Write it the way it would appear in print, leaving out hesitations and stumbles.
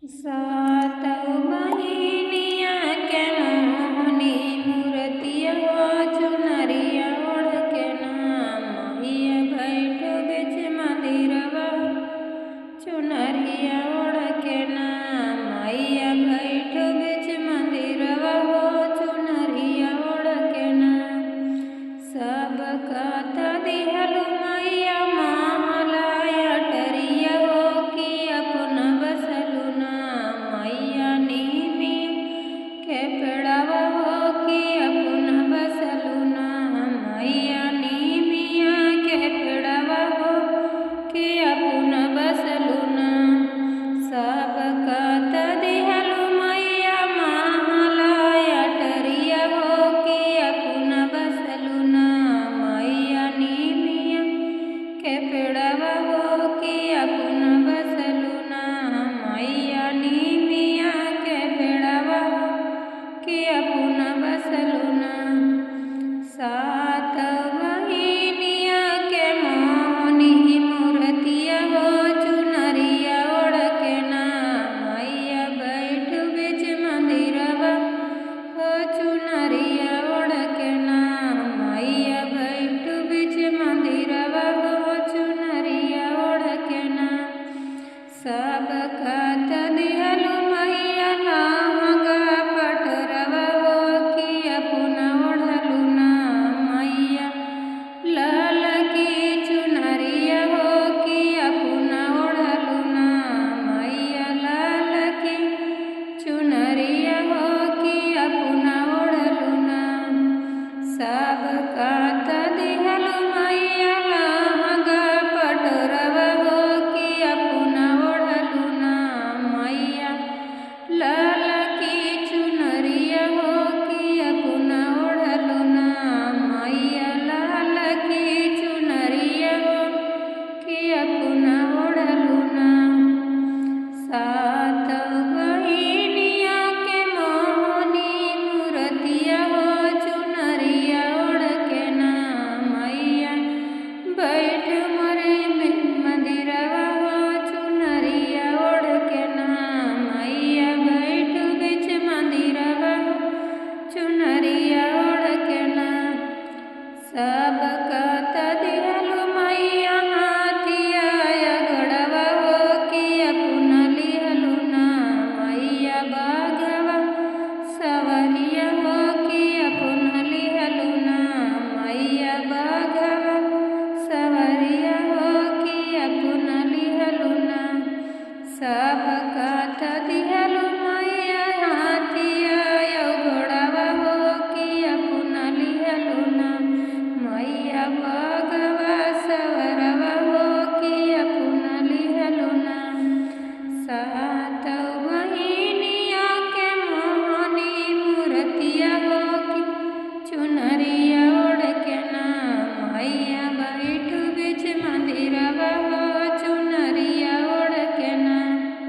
सातौ बहिनिया के मोहनी मूरतिया चुनरिया ओढ़ के नाम मैया बैठ बिच मंदिरवा चुनरिया ओढ़ के नाम मैया बैठ बिच मंदिरवा हो चुनरिया ओढ़ के नाम सब कत दिहलु मैया महलाया टरिया हो कि अपना बसलु ना मैया नीमी के पेड़वा हो कि अपना बसलु ना मैया नीमिया के पेड़वा हो कि अपना बसलु ना सब कत दिहलु मैया महलाया टरिया हो कि अपना बसलु ना मैया नीमिया के पेड़वा हो कि अपना बसलु ना मैया नीमिया के पेड़वा हो कि अपना बसलु ना सात बहिनिया के मोहनी मूरतिया हो चुनरिया ओढ़ के नाम मैया बैठ बिच मंदिरवा हो चुनरिया ओढ़ के नाम मैया बैठ बिच मंदिरवा हो चुनरिया ओढ़ के नाम सब कत दिहलु मैया लहंगा पटरवा हो कि अपना ओढ़लु ना मैया लाल की चुनरिया हो कि अपना ओढ़लु ना मैया लाल की चुनरिया हो कि अपना ओढ़लु ना सब कत दिहलु मैया लहंगा पटरवा हो कि अपना ओढ़लु ना मैया लाल की चुनरिया हो कि अपना ओढ़लु ना मैया लाल की चुनरिया हो कि अपना ओढ़लु ना सात बहिनिया के मोहनी मूरतिया हो चुनरिया ओढ़ के नाम मैया बैठ मोरे मंदिरवा हो चुनरिया ओढ़ के नाम मैया बैठ बिच मंदिरवा हो चुनरिया ओढ़ के नाम सब कत दिहलु मैया हाथिया गढ़वा हो कि अपना लिहलु ना मैया बाघवा सवरिया हो कि अपना लिहलु ना मैया बाघवा सवरिया हो कि अपना लिहलु ना सब कत